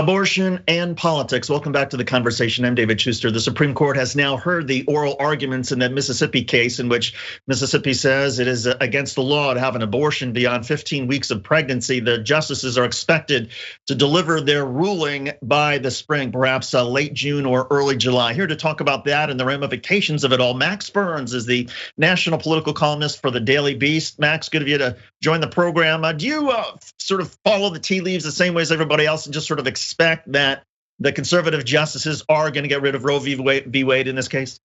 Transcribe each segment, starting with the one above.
Abortion and politics. Welcome back to the conversation. I'm David Schuster. The Supreme Court has now heard the oral arguments in that Mississippi case in which Mississippi says it is against the law to have an abortion beyond 15 weeks of pregnancy. The justices are expected to deliver their ruling by the spring, perhaps late June or early July. Here to talk about that and the ramifications of it all, Max Burns is the national political columnist for the Daily Beast. Max, good of you to join the program. Do you sort of follow the tea leaves the same way as everybody else and just sort of expect that the conservative justices are going to get rid of Roe v Wade in this case?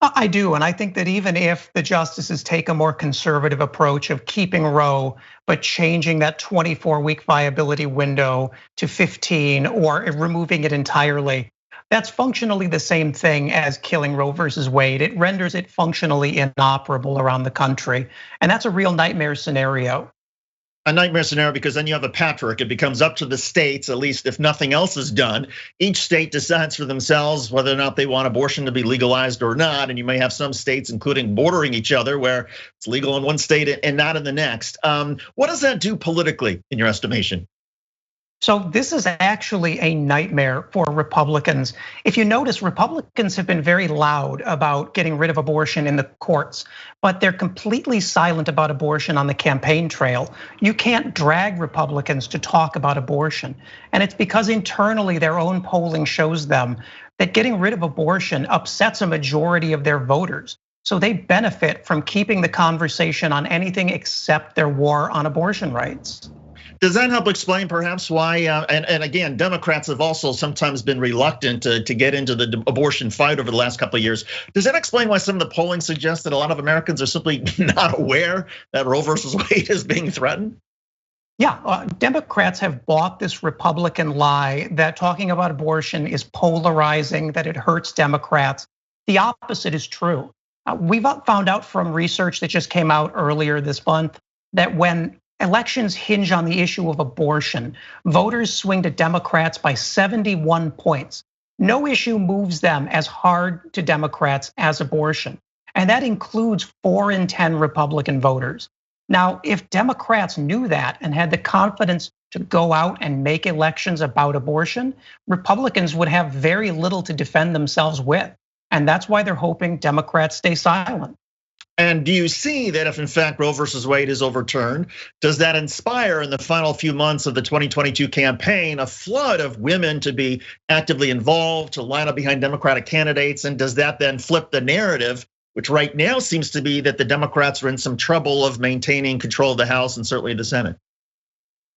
I do, and I think that even if the justices take a more conservative approach of keeping Roe, but changing that 24-week viability window to 15 or removing it entirely, that's functionally the same thing as killing Roe versus Wade. It renders it functionally inoperable around the country, and that's a real nightmare scenario. A nightmare scenario because then you have a patchwork. It becomes up to the states, at least if nothing else is done. Each state decides for themselves whether or not they want abortion to be legalized or not. And you may have some states, including bordering each other, where it's legal in one state and not in the next. What does that do politically, in your estimation? So this is actually a nightmare for Republicans. If you notice, Republicans have been very loud about getting rid of abortion in the courts, but they're completely silent about abortion on the campaign trail. You can't drag Republicans to talk about abortion. And it's because internally their own polling shows them that getting rid of abortion upsets a majority of their voters. So they benefit from keeping the conversation on anything except their war on abortion rights. Does that help explain perhaps why, and again, Democrats have also sometimes been reluctant to get into the abortion fight over the last couple of years. Does that explain why some of the polling suggests that a lot of Americans are simply not aware that Roe versus Wade is being threatened? Yeah, Democrats have bought this Republican lie that talking about abortion is polarizing, that it hurts Democrats. The opposite is true. We've found out from research that just came out earlier this month that when elections hinge on the issue of abortion, voters swing to Democrats by 71 points. No issue moves them as hard to Democrats as abortion. And that includes 4 in 10 Republican voters. Now, if Democrats knew that and had the confidence to go out and make elections about abortion, Republicans would have very little to defend themselves with. And that's why they're hoping Democrats stay silent. And do you see that if in fact Roe versus Wade is overturned, does that inspire in the final few months of the 2022 campaign a flood of women to be actively involved, to line up behind Democratic candidates? And does that then flip the narrative, which right now seems to be that the Democrats are in some trouble of maintaining control of the House and certainly the Senate?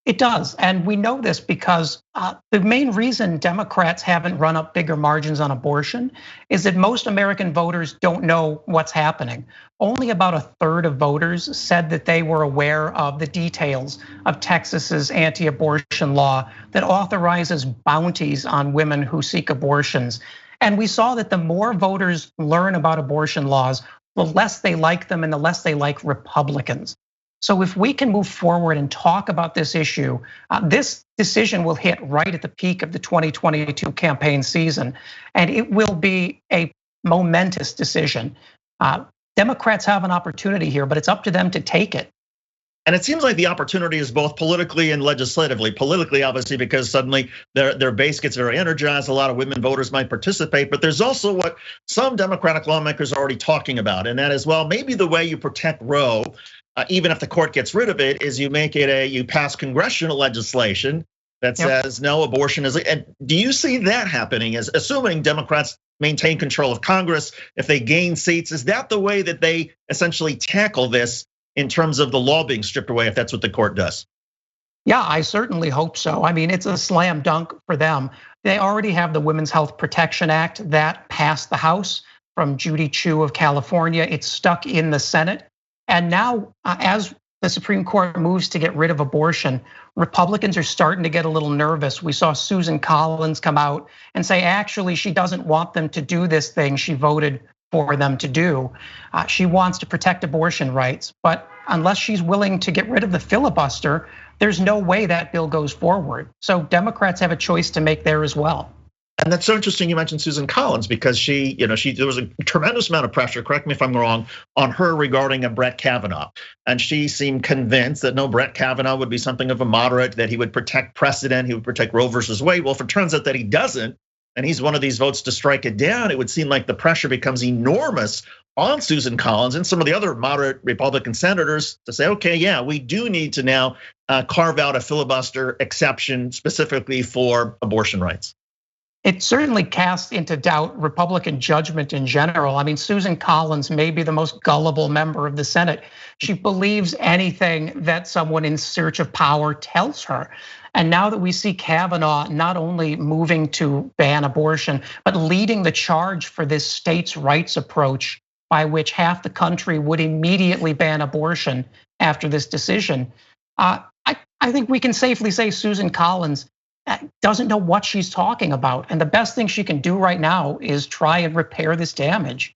It does, and we know this because the main reason Democrats haven't run up bigger margins on abortion is that most American voters don't know what's happening. Only about 1/3 of voters said that they were aware of the details of Texas's anti-abortion law that authorizes bounties on women who seek abortions. And we saw that the more voters learn about abortion laws, the less they like them and the less they like Republicans. So if we can move forward and talk about this issue, this decision will hit right at the peak of the 2022 campaign season, and it will be a momentous decision. Democrats have an opportunity here, but it's up to them to take it. And it seems like the opportunity is both politically and legislatively. Politically, obviously, because suddenly their base gets very energized. A lot of women voters might participate, but there's also what some Democratic lawmakers are already talking about, and that is, well, maybe the way you protect Roe, even if the court gets rid of it, is you pass congressional legislation that says no, abortion is. And do you see that happening? As assuming Democrats maintain control of Congress, if they gain seats, is that the way that they essentially tackle this in terms of the law being stripped away, if that's what the court does? Yeah, I certainly hope so. I mean, it's a slam dunk for them. They already have the Women's Health Protection Act that passed the House from Judy Chu of California. It's stuck in the Senate. And now, as the Supreme Court moves to get rid of abortion, Republicans are starting to get a little nervous. We saw Susan Collins come out and say, actually, she doesn't want them to do this thing she voted for them to do. She wants to protect abortion rights, but unless she's willing to get rid of the filibuster, there's no way that bill goes forward. So Democrats have a choice to make there as well. And that's so interesting you mentioned Susan Collins, because there was a tremendous amount of pressure, correct me if I'm wrong, on her regarding a Brett Kavanaugh. And she seemed convinced that no, Brett Kavanaugh would be something of a moderate, that he would protect precedent, he would protect Roe versus Wade. Well, if it turns out that he doesn't, and he's one of these votes to strike it down, it would seem like the pressure becomes enormous on Susan Collins and some of the other moderate Republican senators to say, okay, yeah, we do need to now carve out a filibuster exception specifically for abortion rights. It certainly casts into doubt Republican judgment in general. I mean, Susan Collins may be the most gullible member of the Senate. She believes anything that someone in search of power tells her. And now that we see Kavanaugh not only moving to ban abortion, but leading the charge for this states' rights approach by which half the country would immediately ban abortion after this decision, I think we can safely say Susan Collins doesn't know what she's talking about. And the best thing she can do right now is try and repair this damage.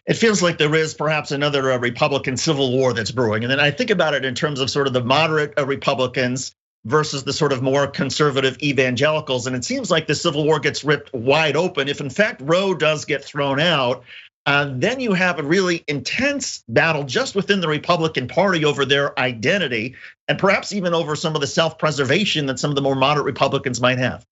It feels like there is perhaps another Republican civil war that's brewing. And then I think about it in terms of sort of the moderate Republicans versus the sort of more conservative evangelicals. And it seems like the civil war gets ripped wide open. If in fact Roe does get thrown out, then you have a really intense battle just within the Republican Party over their identity, and perhaps even over some of the self-preservation that some of the more moderate Republicans might have.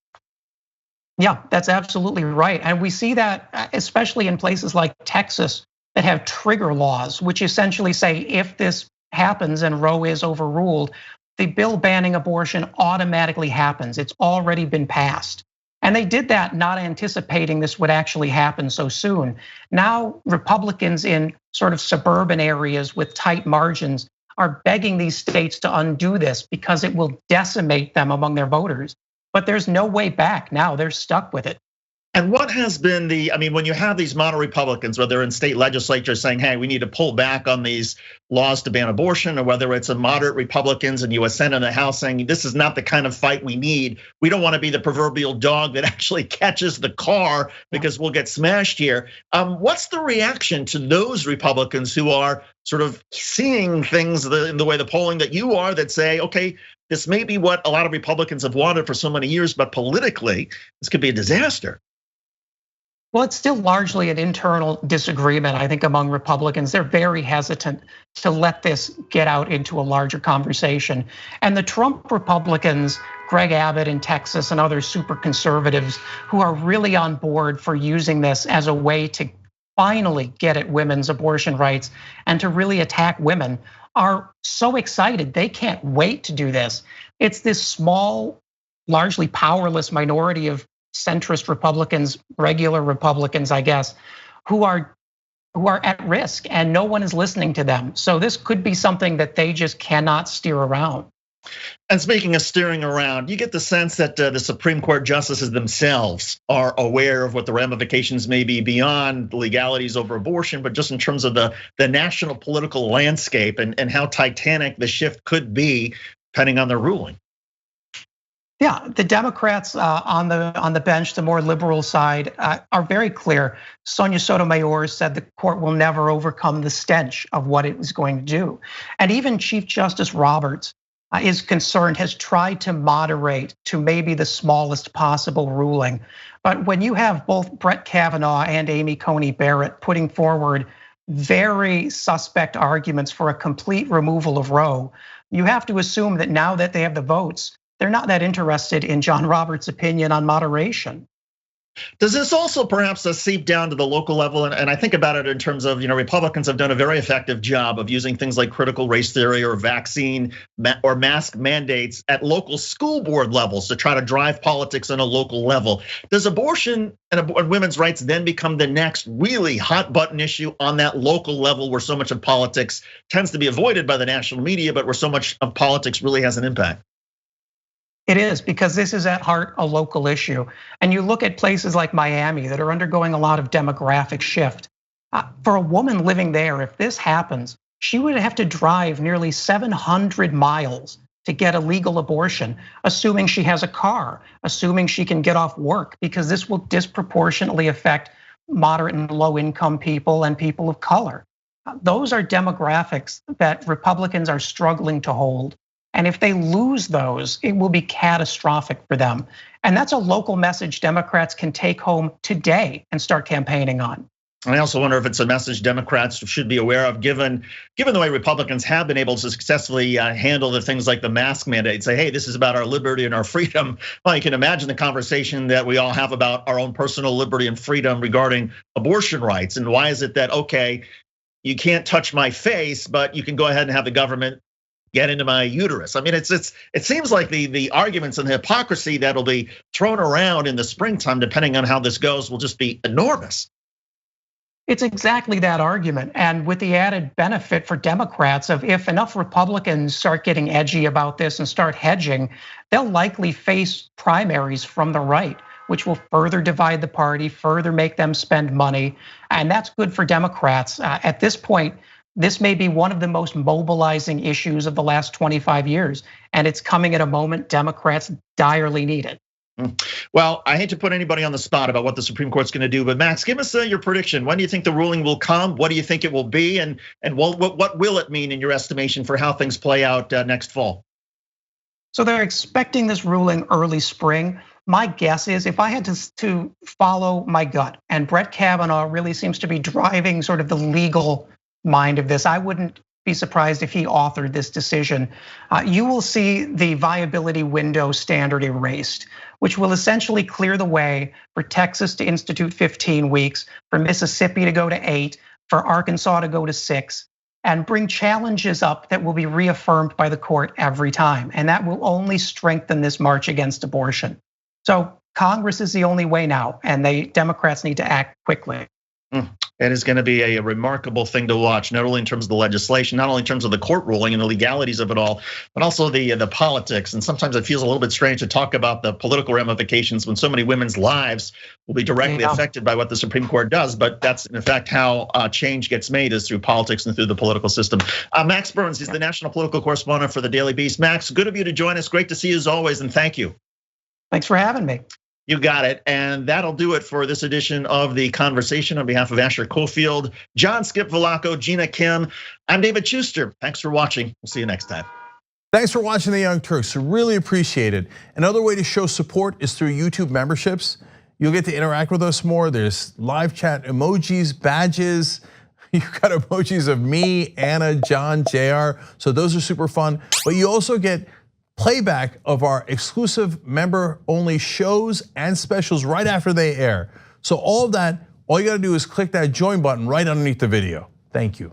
Yeah, that's absolutely right. And we see that especially in places like Texas that have trigger laws, which essentially say if this happens and Roe is overruled, the bill banning abortion automatically happens. It's already been passed. And they did that not anticipating this would actually happen so soon. Now, Republicans in sort of suburban areas with tight margins are begging these states to undo this because it will decimate them among their voters. But there's no way back now. They're stuck with it. And what has been when you have these moderate Republicans, whether in state legislatures saying, hey, we need to pull back on these laws to ban abortion, or whether it's a moderate Republicans in US Senate and the House saying, this is not the kind of fight we need. We don't want to be the proverbial dog that actually catches the car because we'll get smashed here. What's the reaction to those Republicans who are sort of seeing things in the way the polling that you are, that say, okay, this may be what a lot of Republicans have wanted for so many years, but politically, this could be a disaster? Well, it's still largely an internal disagreement, I think, among Republicans. They're very hesitant to let this get out into a larger conversation. And the Trump Republicans, Greg Abbott in Texas and other super conservatives who are really on board for using this as a way to finally get at women's abortion rights and to really attack women, are so excited. They can't wait to do this. It's this small, largely powerless minority of centrist Republicans, regular Republicans, I guess, who are at risk, and no one is listening to them. So this could be something that they just cannot steer around. And speaking of steering around, you get the sense that the Supreme Court justices themselves are aware of what the ramifications may be beyond the legalities over abortion, but just in terms of the national political landscape and how titanic the shift could be depending on their ruling. Yeah, the Democrats on the bench, the more liberal side, are very clear. Sonia Sotomayor said the court will never overcome the stench of what it was going to do. And even Chief Justice Roberts is concerned, has tried to moderate to maybe the smallest possible ruling. But when you have both Brett Kavanaugh and Amy Coney Barrett putting forward very suspect arguments for a complete removal of Roe, you have to assume that now that they have the votes, they're not that interested in John Roberts' opinion on moderation. Does this also perhaps seep down to the local level? And I think about it in terms of, Republicans have done a very effective job of using things like critical race theory or vaccine or mask mandates at local school board levels to try to drive politics on a local level. Does abortion and women's rights then become the next really hot button issue on that local level where so much of politics tends to be avoided by the national media, but where so much of politics really has an impact? It is, because this is at heart a local issue. And you look at places like Miami that are undergoing a lot of demographic shift. For a woman living there, if this happens, she would have to drive nearly 700 miles to get a legal abortion, assuming she has a car, assuming she can get off work, because this will disproportionately affect moderate and low income people and people of color. Those are demographics that Republicans are struggling to hold. And if they lose those, it will be catastrophic for them. And that's a local message Democrats can take home today and start campaigning on. I also wonder if it's a message Democrats should be aware of, given the way Republicans have been able to successfully handle the things like the mask mandate. Say, hey, this is about our liberty and our freedom. Well, you can imagine the conversation that we all have about our own personal liberty and freedom regarding abortion rights. And why is it that, okay, you can't touch my face, but you can go ahead and have the government get into my uterus? I mean, it seems like the arguments and the hypocrisy that'll be thrown around in the springtime, depending on how this goes, will just be enormous. It's exactly that argument, and with the added benefit for Democrats of if enough Republicans start getting edgy about this and start hedging, they'll likely face primaries from the right, which will further divide the party, further make them spend money, and that's good for Democrats. At this point, this may be one of the most mobilizing issues of the last 25 years, and it's coming at a moment Democrats direly need it. Well, I hate to put anybody on the spot about what the Supreme Court's going to do, but Max, give us your prediction. When do you think the ruling will come? What do you think it will be? And what will it mean in your estimation for how things play out next fall? So they're expecting this ruling early spring. My guess is if I had to follow my gut, and Brett Kavanaugh really seems to be driving sort of the legal mind of this, I wouldn't be surprised if he authored this decision. You will see the viability window standard erased, which will essentially clear the way for Texas to institute 15 weeks, for Mississippi to go to 8, for Arkansas to go to 6, and bring challenges up that will be reaffirmed by the court every time. And that will only strengthen this march against abortion. So Congress is the only way now, and Democrats need to act quickly. It is going to be a remarkable thing to watch, not only in terms of the legislation, not only in terms of the court ruling and the legalities of it all, but also the politics. And sometimes it feels a little bit strange to talk about the political ramifications when so many women's lives will be directly affected by what the Supreme Court does. But that's in fact how change gets made, is through politics and through the political system. Max Burns is the national political correspondent for the Daily Beast. Max, good of you to join us. Great to see you as always, and thank you. Thanks for having me. You got it. And that'll do it for this edition of The Conversation. On behalf of Asher Cofield, John Skip Villacco, Gina Kim, I'm David Schuster. Thanks for watching. We'll see you next time. Thanks for watching The Young Turks. Really appreciate it. Another way to show support is through YouTube memberships. You'll get to interact with us more. There's live chat emojis, badges. You've got emojis of me, Anna, John, JR. So those are super fun. But you also get playback of our exclusive member-only shows and specials right after they air. So all of that, all you gotta do is click that join button right underneath the video. Thank you.